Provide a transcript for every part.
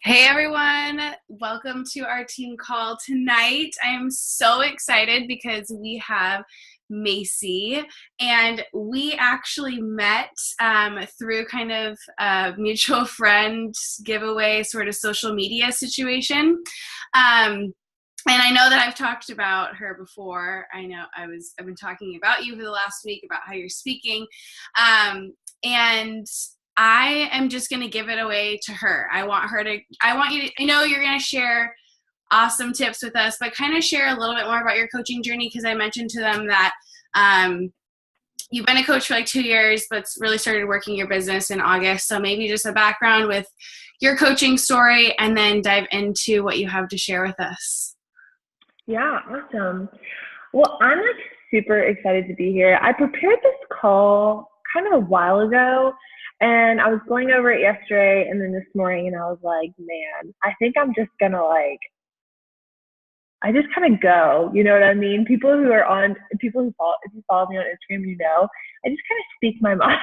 Hey everyone, welcome to our team call tonight. I am so excited because we have Macy, and we actually met through kind of a mutual friend giveaway sort of social media situation. And I know that I've talked about her before. I've been talking about you for the last week about how you're speaking. And I am just going to give it away to her. I want you to, I know you're going to share awesome tips with us, but kind of share a little bit more about your coaching journey, because I mentioned to them that you've been a coach for like 2 years, but really started working your business in August. So maybe just a background with your coaching story and then dive into what you have to share with us. Yeah, awesome. Well, I'm super excited to be here. I prepared this call kind of a while ago, and I was going over it yesterday and then this morning, and I was like, man, I think I'm just gonna I just kind of go, you know what I mean? People who follow, if you follow me on Instagram, I just kind of speak my mind.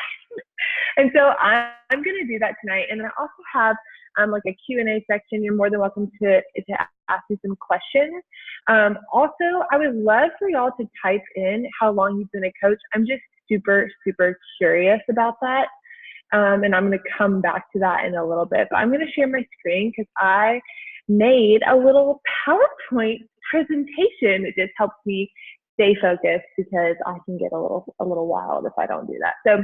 And so I'm going to do that tonight. And I also have like a Q&A section. You're more than welcome to ask me some questions. Also, I would love for y'all to type in how long you've been a coach. I'm just super, super curious about that. And I'm going to come back to that in a little bit. But I'm going to share my screen because I made a little PowerPoint presentation that just helps me stay focused, because I can get a little wild if I don't do that. So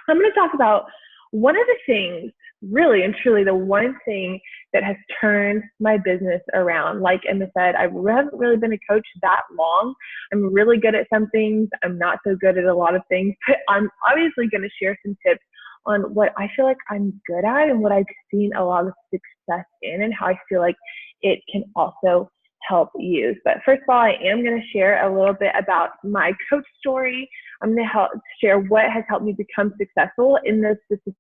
I'm going to talk about one of the things, really and truly the one thing that has turned my business around. Like Emma said, I haven't really been a coach that long. I'm really good at some things. I'm not so good at a lot of things, but I'm obviously going to share some tips on what I feel like I'm good at and what I've seen a lot of success in, and how I feel like it can also help you. But first of all, I am going to share a little bit about my coach story. I'm going to share what has helped me become successful in those specific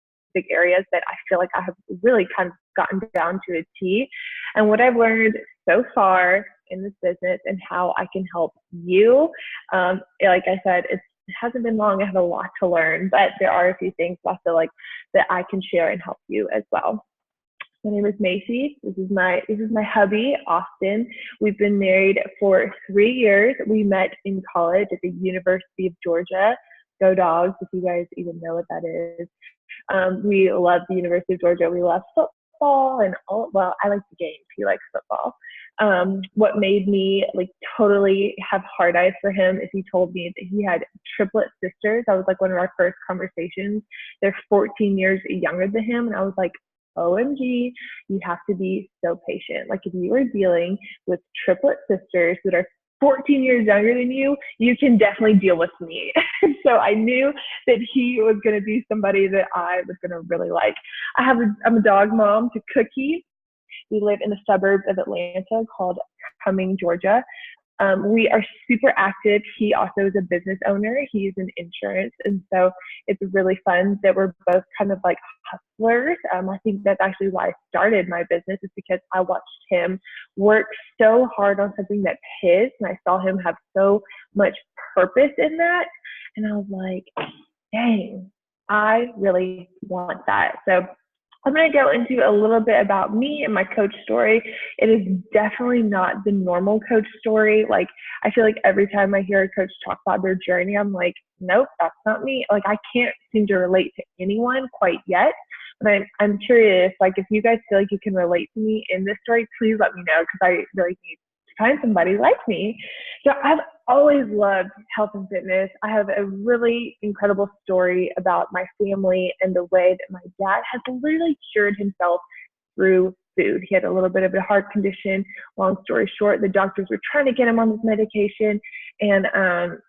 areas that I feel like I have really kind of gotten down to a T, and what I've learned so far in this business and how I can help you. Like I said, it hasn't been long. I have a lot to learn, but there are a few things I feel like that I can share and help you as well. My name is Macy. This is my hubby, Austin. We've been married for 3 years. We met in college at the University of Georgia. Go Dogs, if you guys even know what that is. We love the University of Georgia. We love football and I like the games. He likes football. What made me totally have hard eyes for him is he told me that he had triplet sisters. That was one of our first conversations. They're 14 years younger than him. And I was like, OMG, you have to be so patient. If you are dealing with triplet sisters that are 14 years younger than you, you can definitely deal with me. So I knew that he was going to be somebody that I was going to really like. I'm a dog mom to Cookie. We live in the suburbs of Atlanta called Cumming, Georgia. We are super active. He also is a business owner. He's in insurance. And so it's really fun that we're both kind of hustlers. I think that's actually why I started my business, is because I watched him work so hard on something that's his, and I saw him have so much purpose in that. And I was like, dang, I really want that. So I'm going to go into a little bit about me and my coach story. It is definitely not the normal coach story. I feel like every time I hear a coach talk about their journey, I'm like, nope, that's not me. I can't seem to relate to anyone quite yet. But I'm curious, if you guys feel like you can relate to me in this story, please let me know, because I really need to find somebody like me. So I've always loved health and fitness. I have a really incredible story about my family and the way that my dad has literally cured himself through food. He had a little bit of a heart condition. Long story short, the doctors were trying to get him on this medication, and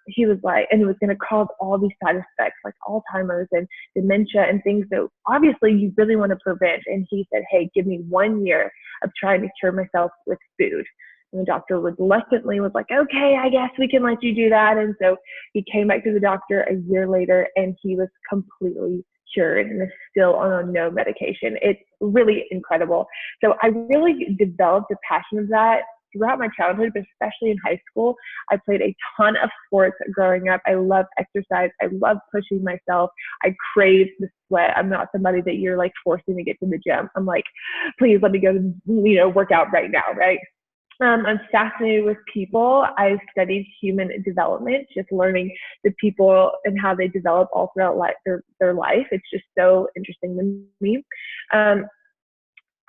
he was and it was going to cause all these side effects like Alzheimer's and dementia and things that obviously you really want to prevent. And he said, hey, give me 1 year of trying to cure myself with food. And the doctor reluctantly was like, okay, I guess we can let you do that. And so he came back to the doctor a year later, and he was completely cured and is still on no medication. It's really incredible. So I really developed a passion of that throughout my childhood, but especially in high school, I played a ton of sports growing up. I love exercise. I love pushing myself. I crave the sweat. I'm not somebody that you're like forcing to get to the gym. I'm like, please let me go, work out right now, right? I'm fascinated with people. I studied human development, just learning the people and how they develop all throughout their life. It's just so interesting to me.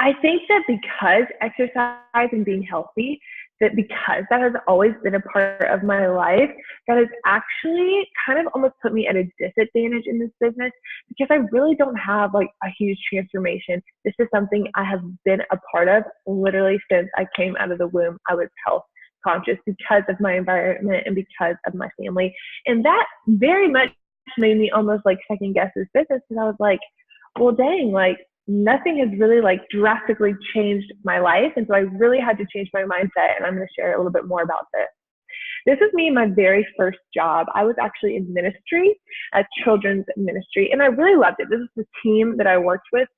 I think that because exercise and being healthy, that because that has always been a part of my life, that has actually kind of almost put me at a disadvantage in this business because I really don't have like a huge transformation. This is something I have been a part of literally since I came out of the womb. I was health conscious because of my environment and because of my family. And that very much made me almost like second guess this business because I was like, well, dang, like nothing has really like drastically changed my life. And so I really had to change my mindset. And I'm going to share a little bit more about this. This is me in my very first job. I was actually in ministry, a children's ministry, and I really loved it. This is the team that I worked with.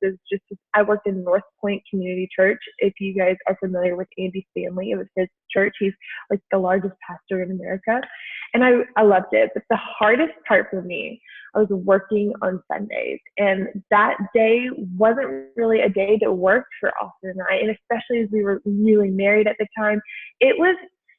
I worked in North Point Community Church. If you guys are familiar with Andy Stanley, it was his church. He's like the largest pastor in America. And I loved it. But the hardest part for me, I was working on Sundays. And that day wasn't really a day that worked for Austin and I. And especially as we were newly married at the time, it was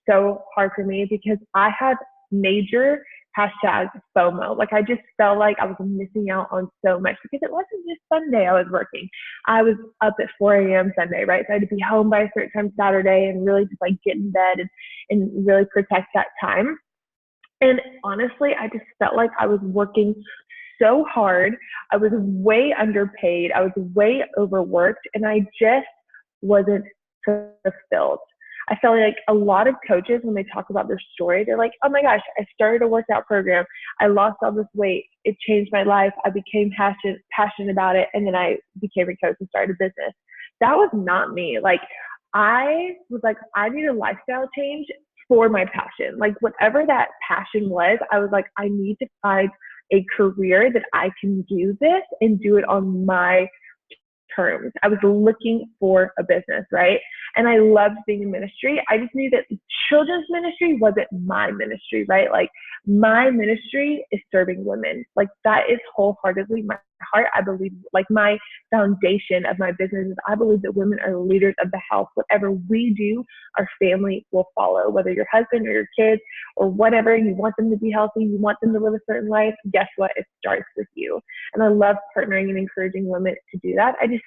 so hard for me because I had major #FOMO. Like I just felt like I was missing out on so much because it wasn't just Sunday I was working. I was up at 4 a.m. Sunday, right? So I had to be home by a certain time Saturday and really just like get in bed and really protect that time. And honestly, I just felt like I was working so hard. I was way underpaid. I was way overworked, and I just wasn't fulfilled. I felt like a lot of coaches, when they talk about their story, they're like, oh my gosh, I started a workout program. I lost all this weight. It changed my life. I became passionate about it. And then I became a coach and started a business. That was not me. Like I was like, I need a lifestyle change for my passion. Like whatever that passion was, I was like, I need to find a career that I can do this and do it on my terms. I was looking for a business, right? And I loved being in ministry. I just knew that children's ministry wasn't my ministry, right? Like my ministry is serving women. Like that is wholeheartedly my heart. I believe like my foundation of my business is I believe that women are leaders of the house. Whatever we do, our family will follow, whether your husband or your kids or whatever, you want them to be healthy, you want them to live a certain life, guess what? It starts with you. And I love partnering and encouraging women to do that. I just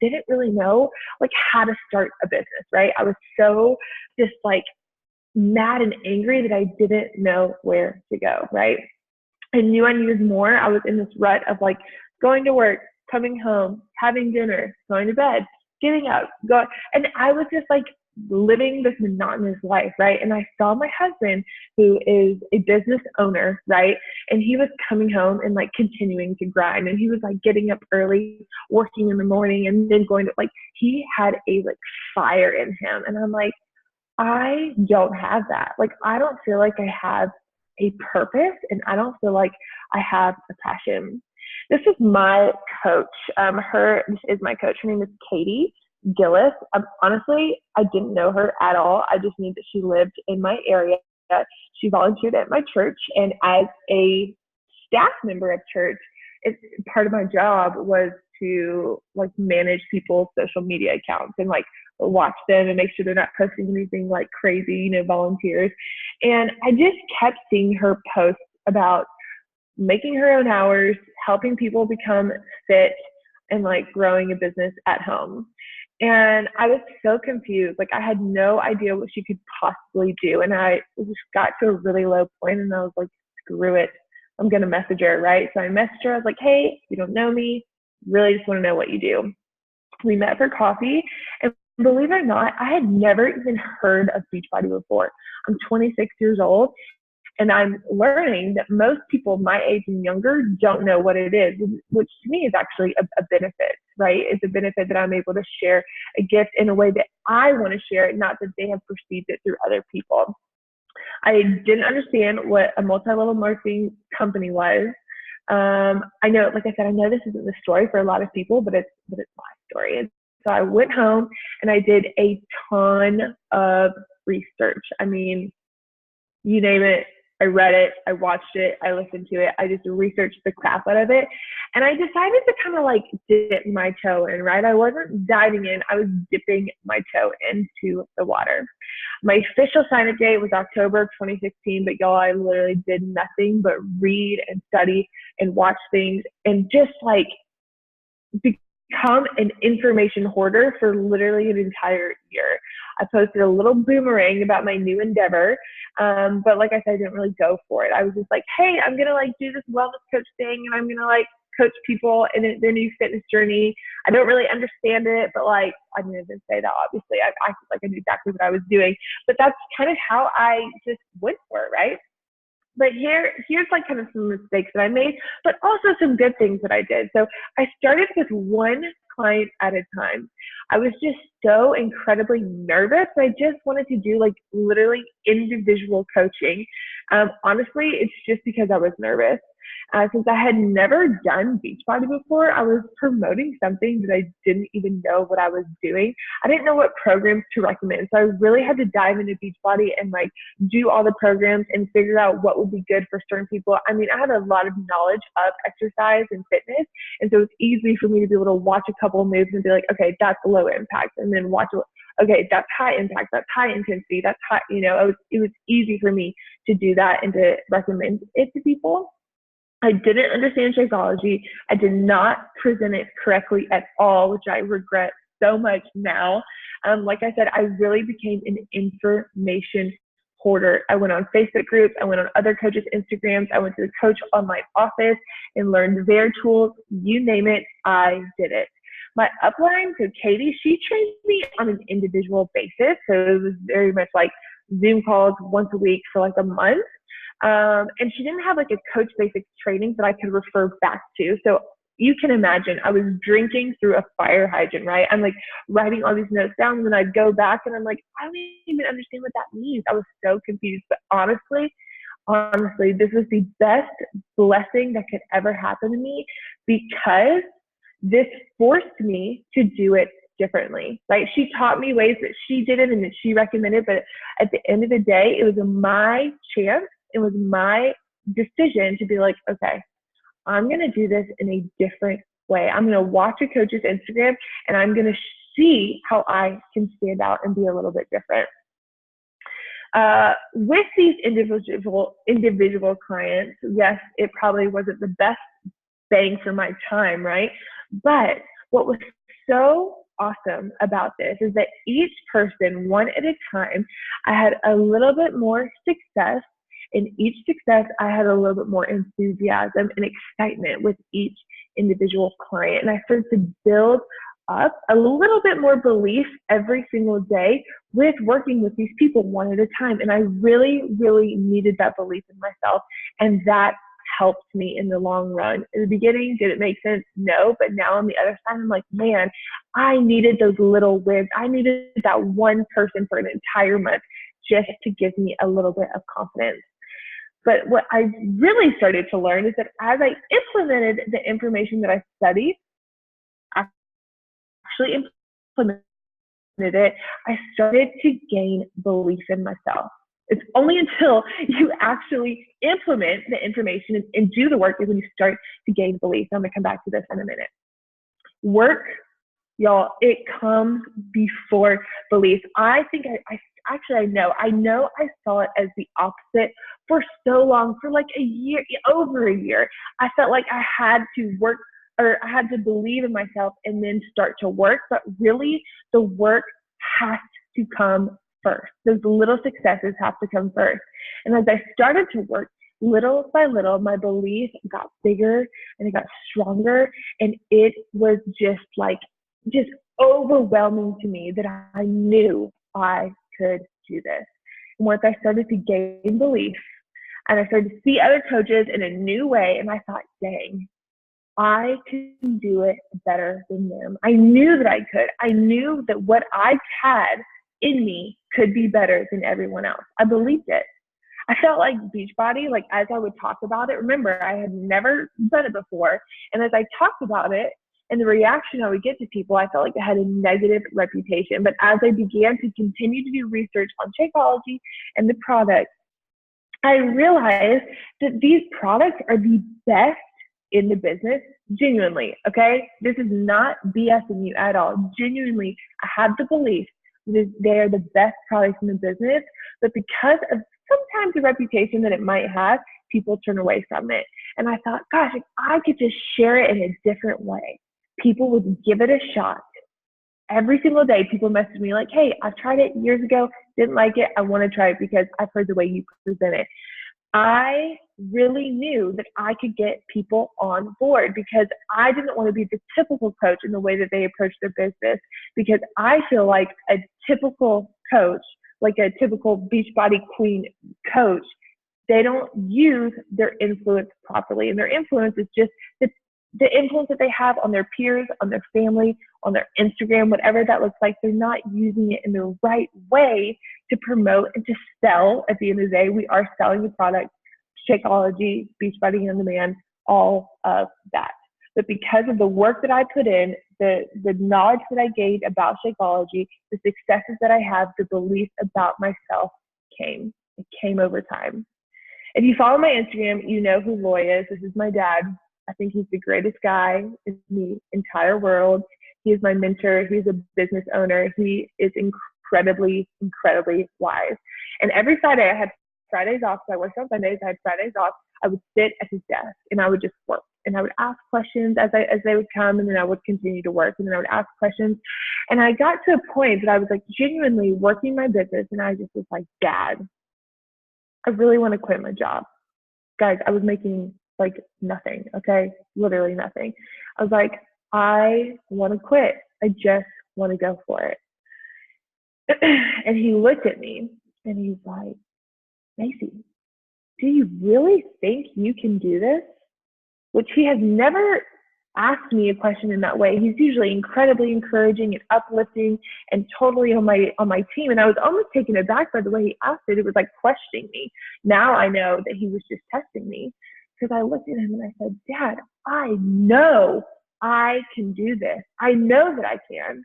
didn't really know like how to start a business, right? I was so just like mad and angry that I didn't know where to go, right? I knew I needed more. I was in this rut of like going to work, coming home, having dinner, going to bed, getting up, going. And I was just like living this monotonous life, right? And I saw my husband, who is a business owner, right? And he was coming home and like continuing to grind. And he was like getting up early, working in the morning, and then going to like, he had a like fire in him. And I'm like, I don't have that. Like, I don't feel like I have a purpose, and I don't feel like I have a passion. This is my coach. This is my coach. Her name is Katie Gillis. Honestly, I didn't know her at all. I just knew that she lived in my area. She volunteered at my church, and as a staff member of church, part of my job was to like manage people's social media accounts and like watch them and make sure they're not posting anything like crazy, volunteers. And I just kept seeing her posts about making her own hours, helping people become fit, and like growing a business at home. And I was so confused. Like I had no idea what she could possibly do. And I just got to a really low point, and I was like, screw it. I'm going to message her, right? So I messaged her. I was like, hey, you don't know me. Really just want to know what you do. We met for coffee, and believe it or not, I had never even heard of Beachbody before. I'm 26 years old, and I'm learning that most people my age and younger don't know what it is, which to me is actually a benefit, right? It's a benefit that I'm able to share a gift in a way that I want to share it, not that they have perceived it through other people. I didn't understand what a multi-level marketing company was. I know, like I said, I know this isn't the story for a lot of people, but it's my story. And so I went home and I did a ton of research. I mean, you name it. I read it, I watched it, I listened to it, I just researched the crap out of it. And I decided to kind of like dip my toe in, right? I wasn't diving in, I was dipping my toe into the water. My official sign up date was October 2016, but y'all, I literally did nothing but read and study and watch things and just like become an information hoarder for literally an entire year. I posted a little boomerang about my new endeavor, but like I said, I didn't really go for it. I was just like, hey, I'm gonna like do this wellness coach thing, and I'm gonna like coach people in their new fitness journey. I don't really understand it, but like I didn't say that. Obviously, I acted like I knew exactly what I was doing, but that's kind of how I just went for it, right? But here's like kind of some mistakes that I made, but also some good things that I did. So I started with one client at a time. I was just so incredibly nervous. I just wanted to do like literally individual coaching. Honestly, it's just because I was nervous. Since I had never done Beachbody before, I was promoting something that I didn't even know what I was doing. I didn't know what programs to recommend. So I really had to dive into Beachbody and like do all the programs and figure out what would be good for certain people. I mean, I had a lot of knowledge of exercise and fitness. And so it's easy for me to be able to watch a couple of moves and be like, okay, that's low impact. And then watch, okay, that's high impact, that's high intensity, that's high, it was easy for me to do that and to recommend it to people. I didn't understand Shakeology. I did not present it correctly at all, which I regret so much now. Like I said, I really became an information hoarder. I went on Facebook groups. I went on other coaches' Instagrams. I went to the coach online office and learned their tools. You name it, I did it. My upline, so Katie, she trained me on an individual basis. So it was very much like Zoom calls once a week for like a month. And she didn't have like a coach basics training that I could refer back to. So you can imagine I was drinking through a fire hydrant, right? I'm like writing all these notes down, and then I'd go back and I'm like, I don't even understand what that means. I was so confused. But honestly, this was the best blessing that could ever happen to me, because this forced me to do it differently. Like, she taught me ways that she did it and that she recommended, but at the end of the day, it was my chance. It was my decision to be like, okay, I'm going to do this in a different way. I'm going to watch a coach's Instagram and I'm going to see how I can stand out and be a little bit different. With these individual clients, yes, it probably wasn't the best bang for my time, right? But what was so awesome about this is that each person, one at a time, I had a little bit more success. In each success, I had a little bit more enthusiasm and excitement with each individual client. And I started to build up a little bit more belief every single day with working with these people one at a time. And I really, really needed that belief in myself. And that helped me in the long run. In the beginning, did it make sense? No. But now on the other side, I'm like, man, I needed those little wins. I needed that one person for an entire month just to give me a little bit of confidence. But what I really started to learn is that as I implemented the information that I studied, actually implemented it, I started to gain belief in myself. It's only until you actually implement the information and do the work is when you start to gain belief. I'm going to come back to this in a minute. Work, y'all, it comes before belief. I think I know I saw it as the opposite for so long, for like a year, over a year. I felt like I had to work, or I had to believe in myself and then start to work. But really, the work has to come first. Those little successes have to come first. And as I started to work, little by little, my belief got bigger and it got stronger. And it was just overwhelming to me that I knew I could do this. And once I started to gain belief and I started to see other coaches in a new way, and I thought, dang, I can do it better than them. I knew that I could. I knew that what I had in me could be better than everyone else. I believed it. I felt like Beachbody, like as I would talk about it, remember, I had never done it before. And as I talked about it And the reaction I would get to people, I felt like it had a negative reputation. But as I began to continue to do research on Shakeology and the products, I realized that these products are the best in the business, genuinely, okay? This is not BSing you at all. Genuinely, I have the belief that they are the best products in the business, but because of sometimes the reputation that it might have, people turn away from it. And I thought, gosh, if I could just share it in a different way, people would give it a shot. Every single day, people message me like, hey, I've tried it years ago, didn't like it. I want to try it because I've heard the way you present it. I really knew that I could get people on board because I didn't want to be the typical coach in the way that they approach their business, because I feel like a typical coach, like a typical Beachbody Queen coach, they don't use their influence properly. And their influence is just the influence that they have on their peers, on their family, on their Instagram, whatever that looks like. They're not using it in the right way to promote and to sell. At the end of the day, we are selling the product, Shakeology, Beachbody On Demand, all of that. But because of the work that I put in, the knowledge that I gained about Shakeology, the successes that I have, the belief about myself came. It came over time. If you follow my Instagram, you know who Loy is. This is my dad. I think he's the greatest guy in the entire world. He is my mentor. He's a business owner. He is incredibly, incredibly wise. And every Friday, I had Fridays off. So I worked on Sundays. I had Fridays off. I would sit at his desk and I would just work. And I would ask questions as they would come, and then I would continue to work. And then I would ask questions. And I got to a point that I was like genuinely working my business. And I just was like, Dad, I really want to quit my job. Guys, I was making like nothing, okay? Literally nothing. I was like, I want to quit. I just want to go for it. And he looked at me and he's like, Macy, do you really think you can do this? Which he has never asked me a question in that way. He's usually incredibly encouraging and uplifting and totally on my team. And I was almost taken aback by the way he asked it. It was like questioning me. Now I know that he was just testing me, because I looked at him and I said, Dad, I know I can do this. I know that I can.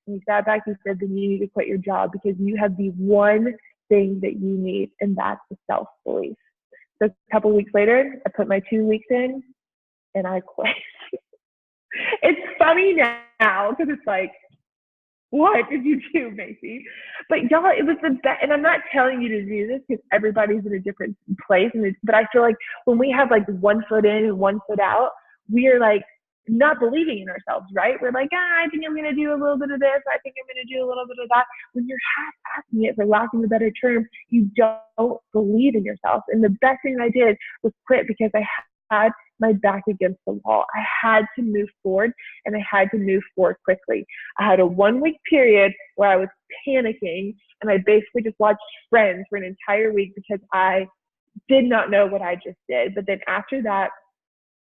And he sat back and said, then you need to quit your job, because you have the one thing that you need, and that's the self-belief. So a couple of weeks later, I put my 2 weeks in and I quit. It's funny now because it's like, what did you do, Macy? But y'all, it was the best. And I'm not telling you to do this because everybody's in a different place. But I feel like when we have like 1 foot in and 1 foot out, we are like not believing in ourselves, right? We're like, I think I'm going to do a little bit of this. I think I'm going to do a little bit of that. When you're half-assing it, for lack of a better term, you don't believe in yourself. And the best thing I did was quit, because I had my back against the wall. I had to move forward, and I had to move forward quickly. I had a 1 week period where I was panicking, and I basically just watched Friends for an entire week because I did not know what I just did. But then after that,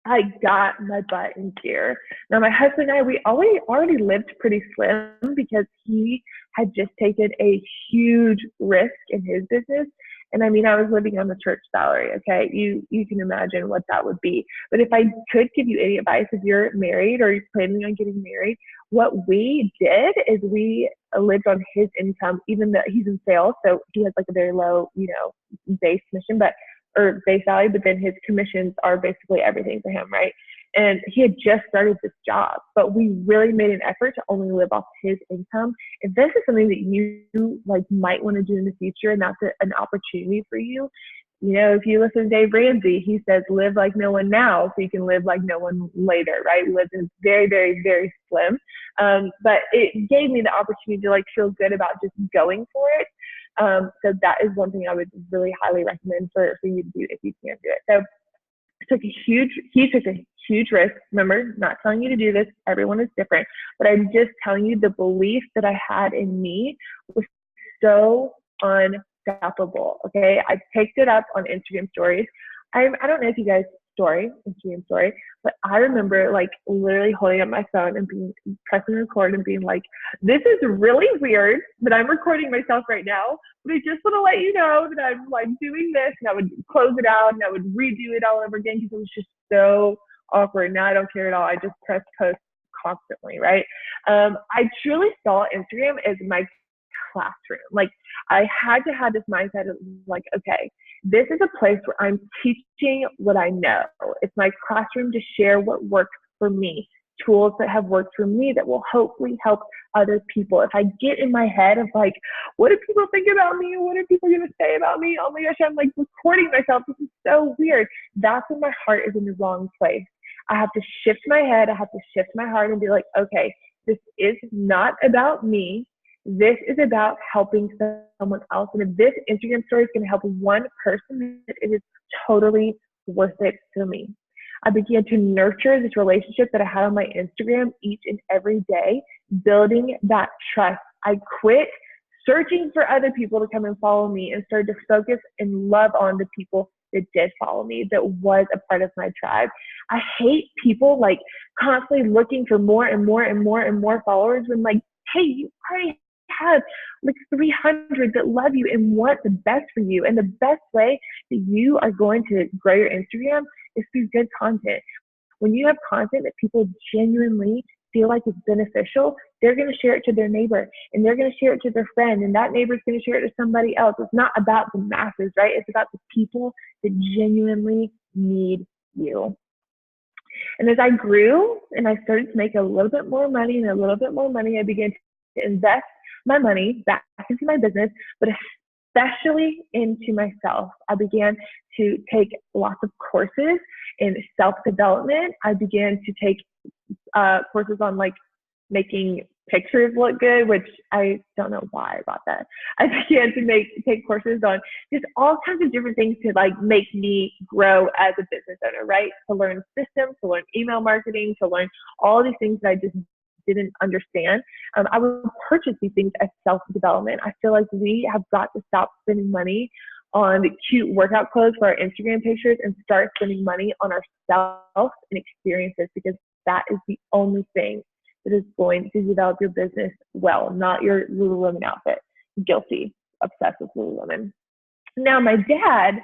I got my butt in gear. Now, my husband and I, we already lived pretty slim because he had just taken a huge risk in his business. And I mean, I was living on the church salary, okay? You can imagine what that would be. But if I could give you any advice, if you're married or you're planning on getting married, what we did is we lived on his income, even though he's in sales. So he has like a very low, base commission, or base salary, but then his commissions are basically everything for him, right? And he had just started this job, but we really made an effort to only live off his income. If this is something that you might want to do in the future, and that's an opportunity for you, if you listen to Dave Ramsey, he says, live like no one now so you can live like no one later, right? We lived in very, very, very slim. But it gave me the opportunity to feel good about just going for it. So that is one thing I would really highly recommend for you to do if you can do it. So he took a huge risk. Remember, not telling you to do this. Everyone is different, but I'm just telling you the belief that I had in me was so unstoppable. Okay. I picked it up on Instagram stories. I don't know if you guys Instagram story, but I remember literally holding up my phone and pressing record and being like, this is really weird that I'm recording myself right now, but I just want to let you know that I'm doing this. And I would close it out and I would redo it all over again because it was just so awkward. Now I don't care at all. I just press post constantly, right? I truly saw Instagram as my classroom. Like I had to have this mindset of like, okay, this is a place where I'm teaching what I know. It's my classroom to share what works for me, tools that have worked for me that will hopefully help other people. If I get in my head of like, what do people think about me? What are people going to say about me? Oh my gosh, I'm like recording myself. This is so weird. That's when my heart is in the wrong place. I have to shift my head. I have to shift my heart and be like, okay, this is not about me. This is about helping someone else. And if this Instagram story is going to help one person, it is totally worth it for me. I began to nurture this relationship that I had on my Instagram each and every day, building that trust. I quit searching for other people to come and follow me and started to focus and love on the people that did follow me, that was a part of my tribe. I hate people like constantly looking for more and more and more and more followers when like, hey, you already have like 300 that love you and want the best for you. And the best way that you are going to grow your Instagram is through good content. When you have content that people genuinely feel like it's beneficial, they're going to share it to their neighbor and they're going to share it to their friend, and that neighbor's going to share it to somebody else. It's not about the masses, right? It's about the people that genuinely need you. And as I grew and I started to make a little bit more money and a little bit more money, I began to invest my money back into my business, but especially into myself. I began to take lots of courses in self-development. I began to take courses on like making pictures look good, which I don't know why I bought that. I began to take courses on just all kinds of different things to like make me grow as a business owner, right? To learn systems, to learn email marketing, to learn all these things that I just didn't understand. I would purchase these things as self-development. I feel like we have got to stop spending money on cute workout clothes for our Instagram pictures and start spending money on ourselves and experiences, because that is the only thing that is going to develop your business well, not your Lululemon outfit. Guilty, obsessed with Lululemon. Now, my dad,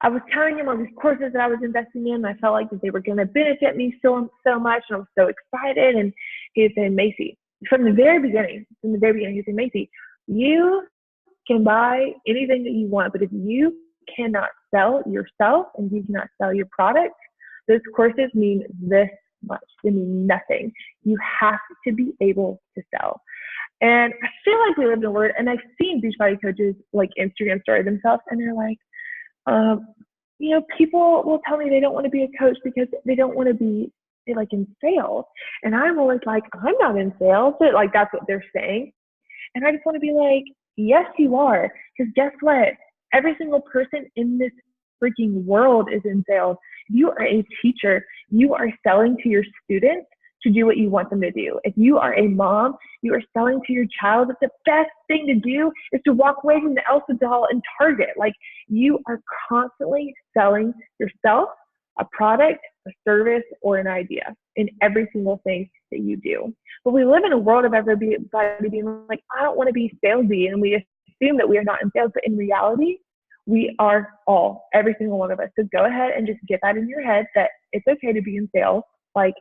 I was telling him all these courses that I was investing in. And I felt like that they were going to benefit me so much, and I was so excited. And he was saying, Macy, from the very beginning, he was saying, Macy, you can buy anything that you want, but if you cannot sell yourself and you cannot sell your product, those courses mean this much. They mean nothing. You have to be able to sell. And I feel like we live in a world, and I've seen Beachbody coaches like Instagram story themselves, and they're like, people will tell me they don't want to be a coach because they don't want to be like in sales. And I'm always like, I'm not in sales, but like that's what they're saying. And I just want to be like, yes, you are. Because guess what? Every single person in this freaking world is in sales. You are a teacher. You are selling to your students to do what you want them to do. If you are a mom, you are selling to your child that the best thing to do is to walk away from the Elsa doll and Target. Like, you are constantly selling yourself, a product, a service, or an idea in every single thing that you do. But we live in a world of everybody being like, I don't want to be salesy, and we assume that we are not in sales, but in reality, we are all, every single one of us. So go ahead and just get that in your head that it's okay to be in sales. Like,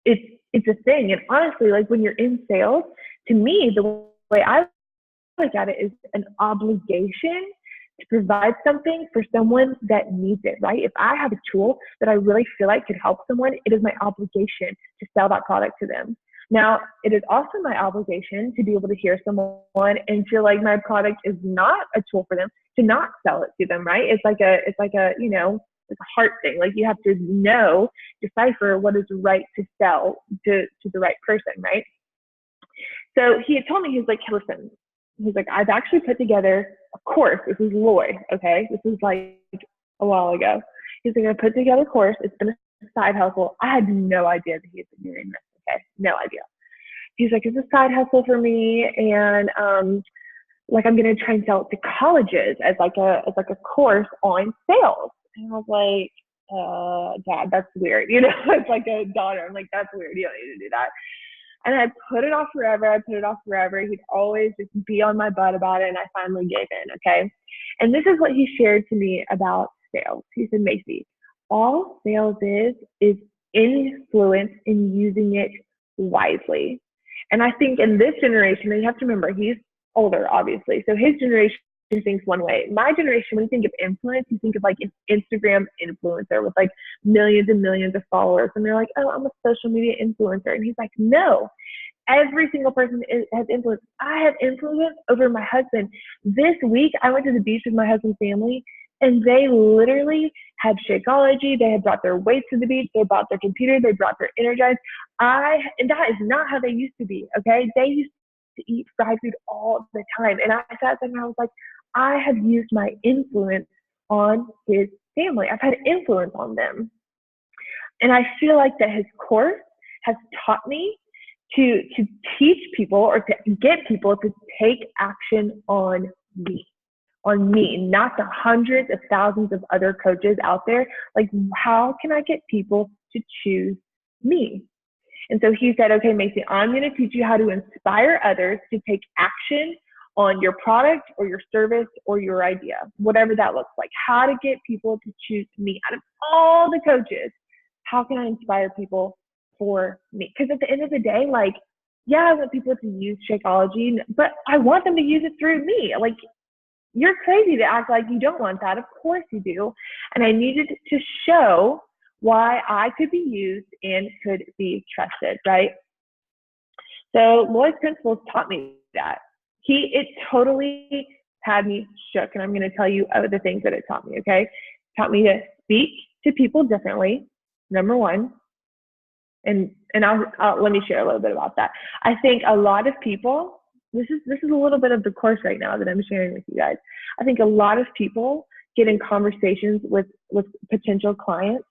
it's a thing. And honestly, like when you're in sales, to me, the way I look at it is an obligation to provide something for someone that needs it, right? If I have a tool that I really feel like could help someone, it is my obligation to sell that product to them. Now, it is also my obligation to be able to hear someone and feel like my product is not a tool for them, to not sell it to them, right? It's like a, it's a heart thing. Like, you have to decipher what is right to sell to the right person, right? So he had told me, he's like, hey, listen, he's like, I've actually put together a course. This is Lloyd, okay? This is like a while ago. He's like, I put together a course. It's been a side hustle. I had no idea that he had been doing this, okay? No idea. He's like, it's a side hustle for me, and like, I'm gonna try and sell it to colleges as like a course on sales. And I was like, Dad, that's weird. You know, it's like a daughter. I'm like, that's weird. You don't need to do that. And I put it off forever. He'd always just be on my butt about it. And I finally gave in. Okay. And this is what he shared to me about sales. He said, Macy, all sales is influence and using it wisely. And I think in this generation, and you have to remember, he's older, obviously. So his generation thinks one way. My generation, when you think of influence, you think of like an Instagram influencer with like millions and millions of followers. And they're like, oh, I'm a social media influencer. And he's like, no, every single person has influence. I have influence over my husband. This week, I went to the beach with my husband's family, and they literally had Shakeology. They had brought their weights to the beach. They brought their computer. They brought their Energize. And that is not how they used to be, okay? They used to eat fried food all the time. And I sat there and I was like, I have used my influence on his family. I've had influence on them. And I feel like that his course has taught me to teach people or to get people to take action on me, not the hundreds of thousands of other coaches out there. Like, how can I get people to choose me? And so he said, okay, Macy, I'm going to teach you how to inspire others to take action on your product or your service or your idea, whatever that looks like. How to get people to choose me. Out of all the coaches, how can I inspire people for me? Because at the end of the day, like, yeah, I want people to use Shakeology, but I want them to use it through me. Like, you're crazy to act like you don't want that. Of course you do. And I needed to show why I could be used and could be trusted, right? So Lloyd's principles taught me that. It totally had me shook. And I'm going to tell you the things that it taught me, okay? It taught me to speak to people differently, number one. And I'll let me share a little bit about that. I think a lot of people, this is a little bit of the course right now that I'm sharing with you guys. I think a lot of people get in conversations with potential clients,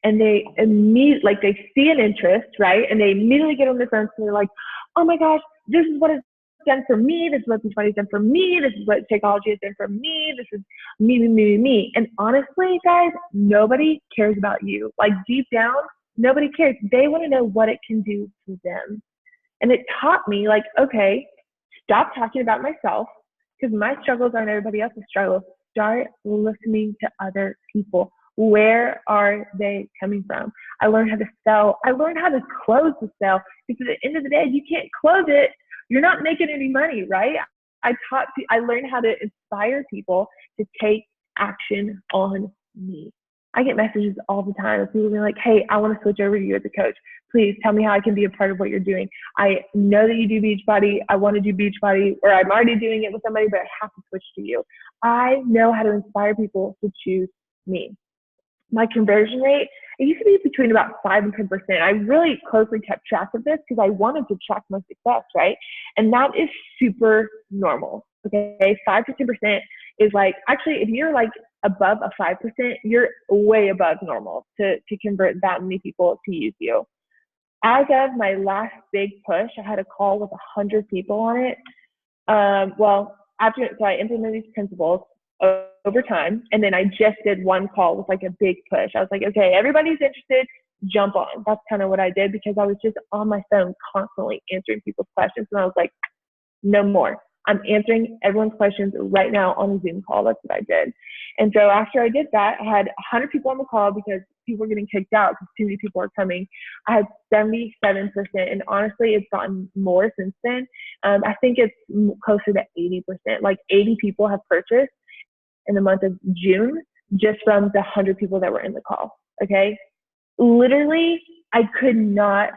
and they immediately, like, they see an interest, right? And they immediately get on the phone and they're like, oh my gosh, this is what it's done for me. This is what Beachbody's done for me. This is what Shakeology has done for me. This is me. And honestly, guys, nobody cares about you. Like, deep down, nobody cares. They want to know what it can do for them. And it taught me, like, okay, stop talking about myself, because my struggles aren't everybody else's struggles. Start listening to other people. Where are they coming from? I learned how to sell. I learned how to close the sale, because at the end of the day, you can't close it. You're not making any money, right? I learned how to inspire people to take action on me. I get messages all the time of people being like, hey, I want to switch over to you as a coach. Please tell me how I can be a part of what you're doing. I know that you do Beachbody. I want to do Beachbody, or I'm already doing it with somebody, but I have to switch to you. I know how to inspire people to choose me. My conversion rate, it used to be between about 5 and 10%. I really closely kept track of this because I wanted to track my success, right? And that is super normal, okay? 5 to 10% is like, actually, if you're like above a 5%, you're way above normal to convert that many people to use you. As of my last big push, I had a call with 100 people on it. So I implemented these principles over time, and then I just did one call with like a big push. I was like, okay, everybody's interested, jump on. That's kind of what I did, because I was just on my phone constantly answering people's questions, and I was like, no more. I'm answering everyone's questions right now on a Zoom call. That's what I did. And so after I did that, I had 100 people on the call because people were getting kicked out because too many people are coming. I had 77%, and honestly, it's gotten more since then. I think it's closer to 80%. Like 80 people have purchased in the month of June just from the 100 people that were in the call, okay? Literally, I could not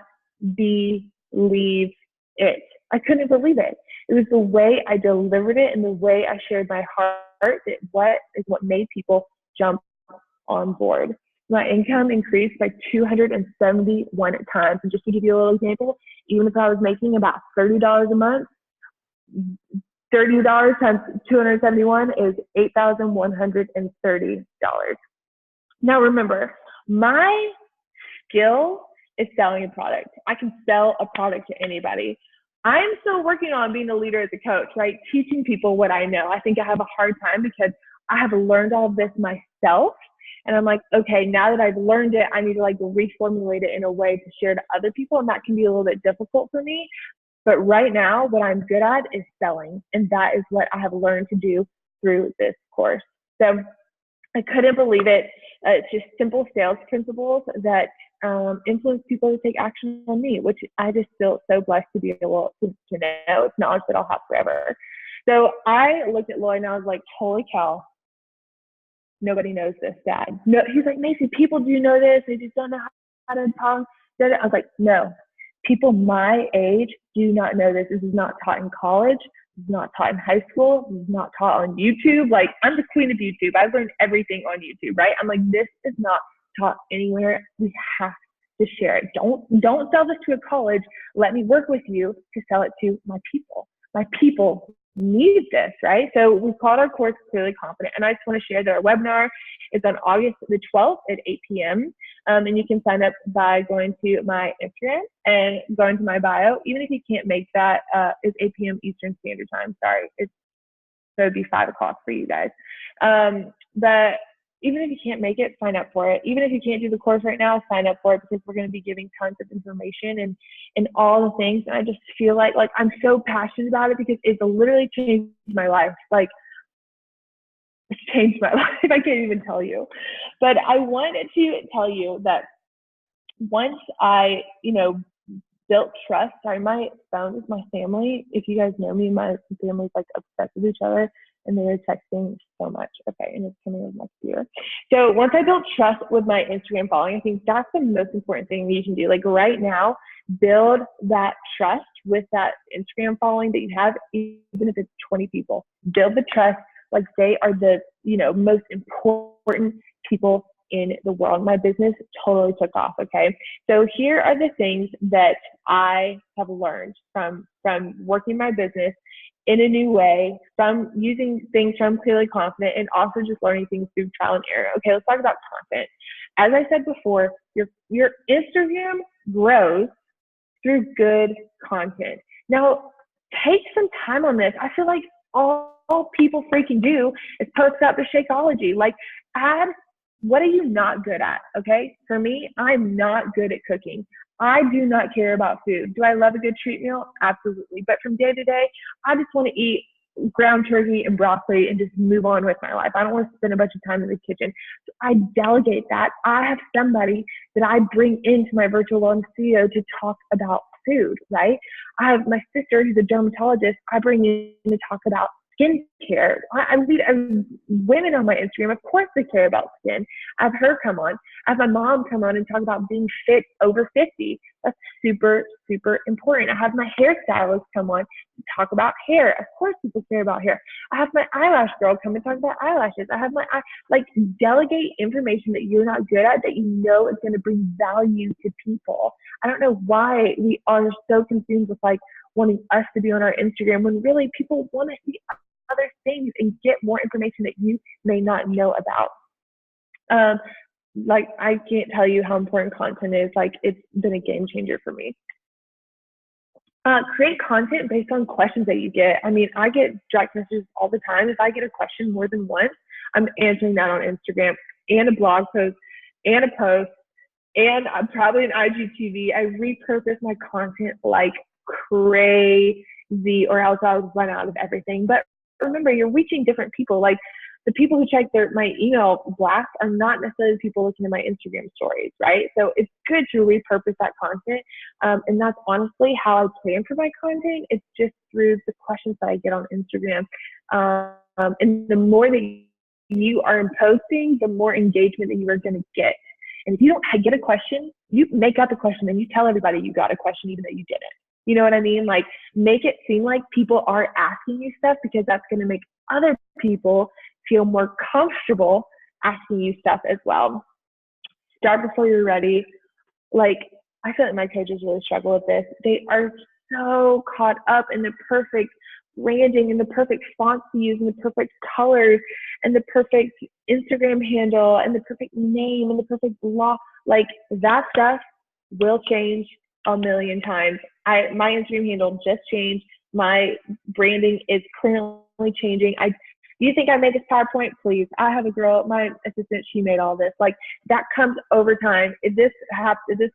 believe it. I couldn't believe it. It was the way I delivered it and the way I shared my heart that what made people jump on board. My income increased by 271 times. And just to give you a little example, even if I was making about $30 a month, $30 times 271 is $8,130. Now remember, my skill is selling a product. I can sell a product to anybody. I'm still working on being a leader as a coach, right? Teaching people what I know. I think I have a hard time because I have learned all of this myself. And I'm like, okay, now that I've learned it, I need to like reformulate it in a way to share to other people. And that can be a little bit difficult for me. But right now, what I'm good at is selling. And that is what I have learned to do through this course. So I couldn't believe it. It's just simple sales principles that influence people to take action on me, which I just feel so blessed to be able to know. It's knowledge that I'll have forever. So I looked at Lloyd and I was like, holy cow, nobody knows this, Dad. No, he's like, Macy, people do know this. They just don't know how to talk. I was like, no, people my age do not know this. This is not taught in college. This is not taught in high school. This is not taught on YouTube. Like, I'm the queen of YouTube. I've learned everything on YouTube, right? I'm like, this is not taught anywhere. We have to share it. Don't sell this to a college. Let me work with you to sell it to my people. My people need this, right? So we called our course Clearly Confident, and I just want to share that our webinar is on August the 12th at 8 p.m. And you can sign up by going to my Instagram and going to my bio. Even if you can't make that, it's 8 p.m. Eastern Standard Time. Sorry, so it'd be 5 o'clock for you guys. But even if you can't make it, sign up for it. Even if you can't do the course right now, sign up for it, because we're going to be giving tons of information and all the things. And I just feel like I'm so passionate about it because it's literally changed my life. Like, it's changed my life. I can't even tell you. But I wanted to tell you that once I, built trust. Sorry, my phone is my family. If you guys know me, my family's like obsessed with each other, and they were texting so much. Okay, and it's coming over my computer. So once I built trust with my Instagram following, I think that's the most important thing that you can do. Like right now, build that trust with that Instagram following that you have, even if it's 20 people. Build the trust like they are the most important people in the world. My business totally took off. Okay, so here are the things that I have learned from working my business in a new way, from using things from Clearly Confident, and also just learning things through trial and error. Okay, let's talk about content. As I said before, your Instagram grows through good content. Now, take some time on this. I feel like all people freaking do is post about the Shakeology. Like, what are you not good at? Okay, for me, I'm not good at cooking. I do not care about food. Do I love a good treat meal? Absolutely. But from day to day, I just want to eat ground turkey and broccoli and just move on with my life. I don't want to spend a bunch of time in the kitchen. So I delegate that. I have somebody that I bring into my virtual wellness studio to talk about food, right? I have my sister who's a dermatologist. I bring in to talk about skincare. I lead women on my Instagram. Of course they care about skin. I have her come on. I have my mom come on and talk about being fit over 50. That's super, super important. I have my hairstylist come on to talk about hair. Of course people care about hair. I have my eyelash girl come and talk about eyelashes. I have delegate information that you're not good at that you know is going to bring value to people. I don't know why we are so consumed with wanting us to be on our Instagram when really people want to see other things and get more information that you may not know about. I can't tell you how important content is. It's been a game changer for me. Create content based on questions that you get. I mean, I get direct messages all the time. If I get a question more than once, I'm answering that on Instagram and a blog post and a post and probably an IGTV. I repurpose my content like crazy, or else I'll run out of everything. But remember, you're reaching different people. Like, the people who check my email blast are not necessarily people looking at my Instagram stories, right? So it's good to repurpose that content. And that's honestly how I plan for my content. It's just through the questions that I get on Instagram. And the more that you are posting, the more engagement that you are going to get. And if you don't get a question, you make up a question and you tell everybody you got a question even though you didn't. You know what I mean? Like, make it seem like people are asking you stuff, because that's going to make other people feel more comfortable asking you stuff as well. Start before you're ready. I feel like my coaches really struggle with this. They are so caught up in the perfect branding and the perfect fonts to use and the perfect colors and the perfect Instagram handle and the perfect name and the perfect blog. That stuff will change a million times. My Instagram handle just changed. My branding is currently changing. Do you think I made this PowerPoint? Please. I have a girl, my assistant, she made all this. That comes over time. If this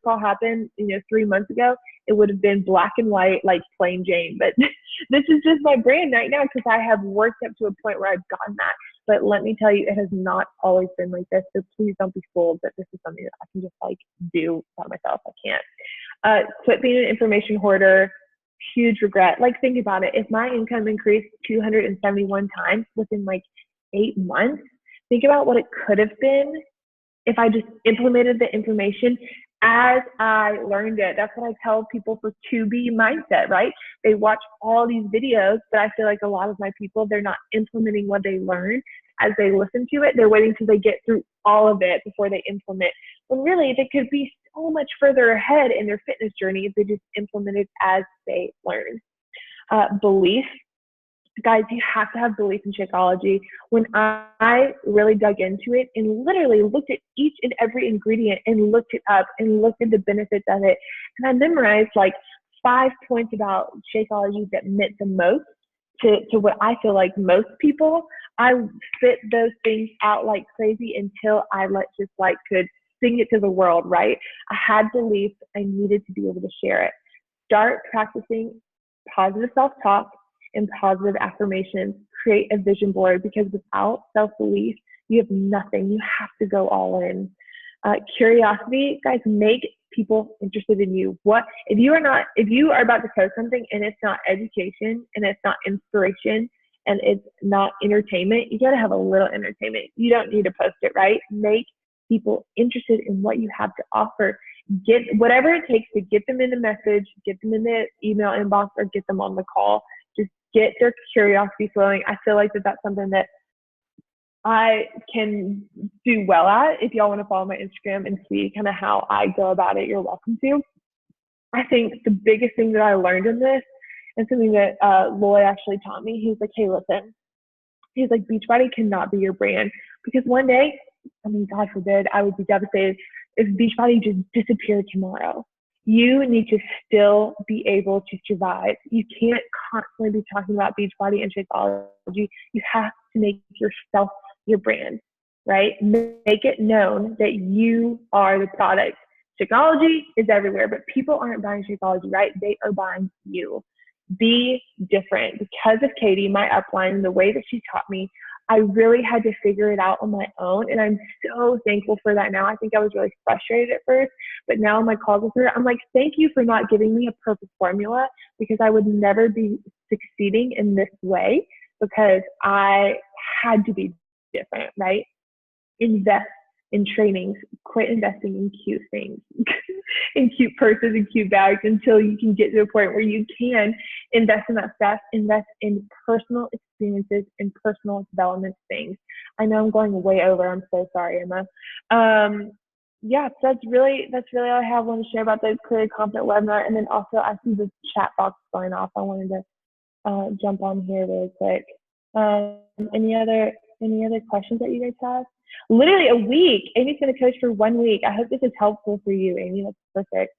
call happened, 3 months ago, it would have been black and white, plain Jane. But this is just my brand right now, because I have worked up to a point where I've gotten that. But let me tell you, it has not always been like this. So please don't be fooled that this is something that I can just like do by myself. I can't. Quit being an information hoarder. Huge regret. Like, think about it. If my income increased 271 times within like 8 months, think about what it could have been if I just implemented the information as I learned it. That's what I tell people for 2B mindset, right? They watch all these videos, but I feel like a lot of my people, they're not implementing what they learn as they listen to it. They're waiting till they get through all of it before they implement. When really they could be so much further ahead in their fitness journey if they just implemented as they learn. Belief. Guys, you have to have belief in Shakeology. When I really dug into it and literally looked at each and every ingredient and looked it up and looked at the benefits of it, and I memorized like 5 points about Shakeology that meant the most to what I feel like most people, I spit those things out like crazy until I just like could sing it to the world, right? I had belief. I needed to be able to share it. Start practicing positive self-talk and positive affirmations. Create a vision board, because without self-belief, you have nothing. You have to go all in. Curiosity, guys, make people interested in you. If you are about to post something and it's not education and it's not inspiration and it's not entertainment, you got to have a little entertainment. You don't need to post it, right? Make people interested in what you have to offer. Get whatever it takes to get them in the message, get them in the email inbox, or get them on the call. Just get their curiosity flowing. I feel like that's something that I can do well at. If y'all want to follow my Instagram and see kind of how I go about it, you're welcome to. I think the biggest thing that I learned in this, and something that Loy actually taught me, he's like, hey, listen, he's like, Beachbody cannot be your brand, because one day, I mean, God forbid, I would be devastated if Beachbody just disappeared tomorrow. You need to still be able to survive. You can't constantly be talking about Beachbody and Shakeology. You have to make yourself your brand, right? Make it known that you are the product. Shakeology is everywhere, but people aren't buying Shakeology, right? They are buying you. Be different. Because of Katie, my upline, the way that she taught me, I really had to figure it out on my own. And I'm so thankful for that now. I think I was really frustrated at first, but now in my calls with her, I'm like, thank you for not giving me a perfect formula, because I would never be succeeding in this way, because I had to be different, right? Invest in trainings, quit investing in cute things, in cute purses and cute bags, until you can get to a point where you can invest in that stuff, invest in personal experiences and personal development things. I know I'm going way over. I'm so sorry, Emma. Yeah, so that's really all I have. I want to share about the Clear Confident webinar. And then also, I see the chat box going off. I wanted to jump on here really quick. Any other questions that you guys have? Literally a week. Amy's going to coach for 1 week. I hope this is helpful for you, Amy. That's perfect.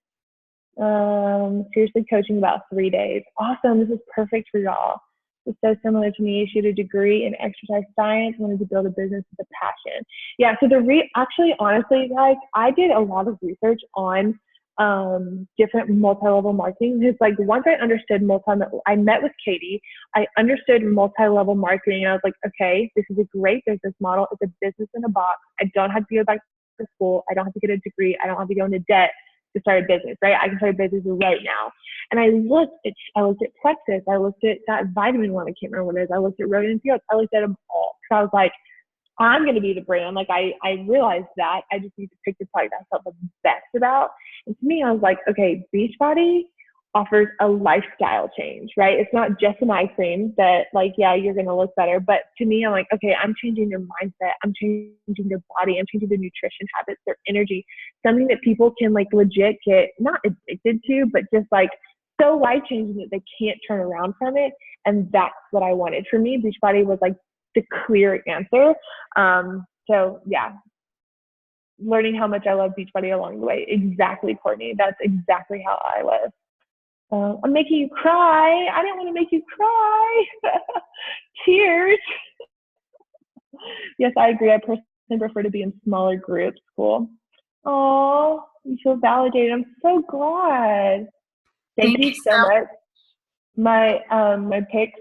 Seriously coaching about 3 days. Awesome. This is perfect for y'all. It's so similar to me. She had a degree in exercise science, wanted to build a business with a passion. Yeah, so actually, honestly, guys, I did a lot of research on different multi-level marketing. Because like, once I understood I met with Katie, I understood multi-level marketing, and I was like, okay, this is a great business model. It's a business in a box. I don't have to go back to school. I don't have to get a degree. I don't have to go into debt to start a business, right? I can start a business right now. And I looked at Plexus. I looked at that vitamin one. I can't remember what it is. I looked at Rogan and Fields. I looked at them all. So I was like, I'm going to be the brand. Like, I realized that I just need to pick the product I felt the best about. And to me, I was like, okay, Beachbody offers a lifestyle change, right? It's not just an eye cream that, like, yeah, you're going to look better. But to me, I'm like, okay, I'm changing their mindset. I'm changing their body. I'm changing their nutrition habits, their energy, something that people can like legit get not addicted to, but just like so life-changing that they can't turn around from it. And that's what I wanted. For me, Beachbody was like the clear answer. So yeah, learning how much I love Beachbody along the way. Exactly, Courtney. That's exactly how I was. I'm making you cry. I didn't want to make you cry. Tears. Yes, I agree. I personally prefer to be in smaller groups. Cool. Oh, you feel validated. I'm so glad. Thank you so much. my picks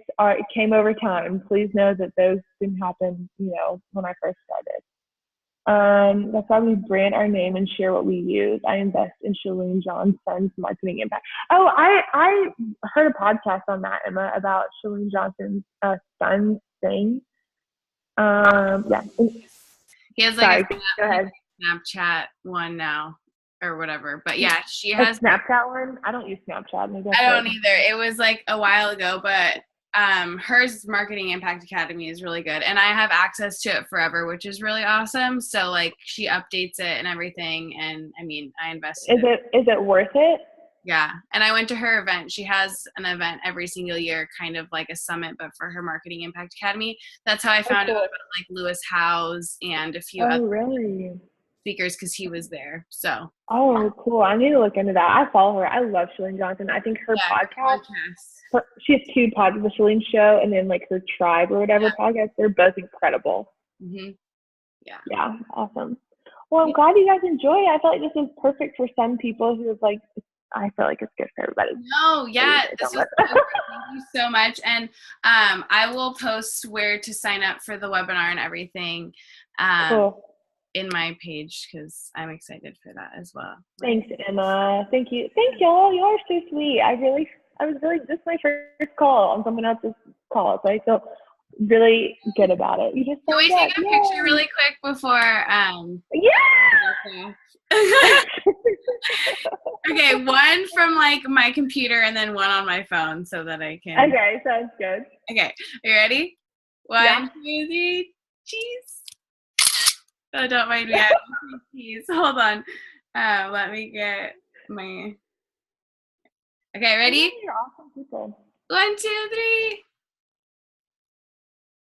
came over time. Please know that those didn't happen, when I first started. That's why we brand our name and share what we use. I invest in Shalene Johnson's marketing impact. Oh, I heard a podcast on that, Emma, about Shalene Johnson's son's thing. Yeah. He has Sorry, go ahead. Snapchat one now or whatever. But yeah, she A has Snapchat one. I don't use Snapchat. Maybe I don't either. It was like a while ago, but hers Marketing Impact Academy is really good, and I have access to it forever, which is really awesome. So like she updates it and everything, and I mean I invested. Is it worth it? Yeah, and I went to her event. She has an event every single year, kind of like a summit, but for her Marketing Impact Academy. That's how I found out about like Lewis Howes and a few other speakers because he was there. So. Oh, cool! I need to look into that. I follow her. I love Shalene Johnson. I think her podcast. She has 2 podcasts: the Shalene Show and then like her Tribe or whatever podcast. They're both incredible. Mm-hmm. Yeah. Yeah. Awesome. Well, I'm glad you guys enjoy it. I feel like this is perfect for some people who is like. I feel like it's good for everybody. No, yeah, this was thank you so much. And I will post where to sign up for the webinar and everything cool. in my page because I'm excited for that as well. Thanks, Emma. Thank you. Thank y'all. Y'all are so sweet. I was really, this is my first call on someone else's call, so I feel really good about it. You just can we take a picture really quick before? Yeah. Okay, one from like my computer and then one on my phone so that I can. Okay, sounds good. Okay, are you ready? 1, 2, 3, cheese. Oh, don't mind me. Cheese. Hold on. Let me get my. Okay, ready? You're awesome people. 1, 2, 3.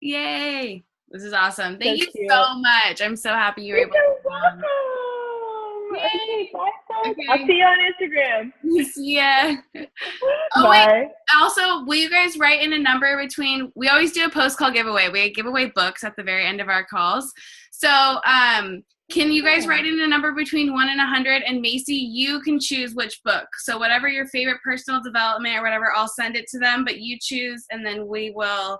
Yay! This is awesome. Thank you so much. I'm so happy you were able to come. Okay, bye, folks. I'll see you on Instagram. Yeah. Oh, wait. Also, will you guys write in a number between, we always do a post call giveaway. We give away books at the very end of our calls. So, can you guys write in a number between 1 and 100? And Macy, you can choose which book. So whatever your favorite personal development or whatever, I'll send it to them, but you choose and then we will,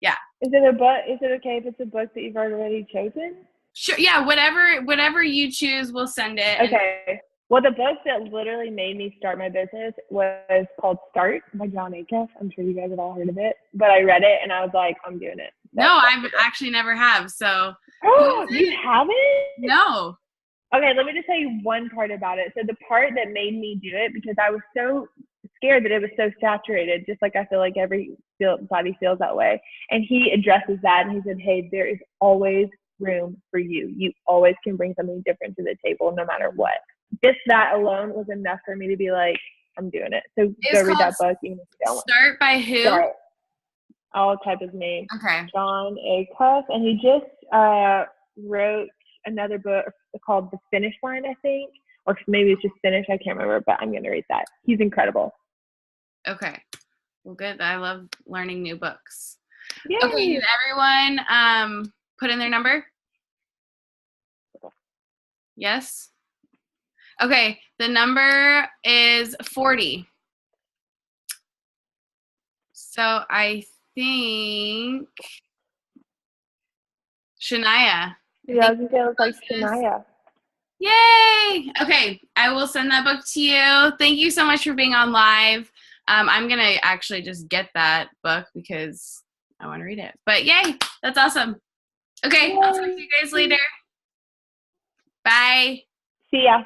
yeah. Is it a book? Is it okay if it's a book that you've already chosen? Sure. Yeah. Whatever you choose, we'll send it. Okay. Well, the book that literally made me start my business was called Start by John Acuff. I'm sure you guys have all heard of it, but I read it and I was like, I'm doing it. No, I've actually never have. So. Oh, you haven't? No. Okay, let me just tell you one part about it. So the part that made me do it, because I was so scared that it was so saturated, just like I feel like everybody feels that way. And he addresses that and he said, hey, there is always room for you. You always can bring something different to the table no matter what. Just that alone was enough for me to be like, I'm doing it. So go read that book. Start by who? Start. I'll type his name. Okay. John Acuff. And he just wrote another book called The Finish Line, I think. Or maybe it's just Finish. I can't remember, but I'm going to read that. He's incredible. Okay. Well, good. I love learning new books. Yay. Okay. Did everyone put in their number? Yes? Okay. The number is 40. So I think Shania. Yeah, I was going to say it looks like Shania. Yay! Okay, I will send that book to you. Thank you so much for being on live. I'm going to actually just get that book because I want to read it. But yay, that's awesome. Okay, I'll talk to you guys later. Bye. See ya.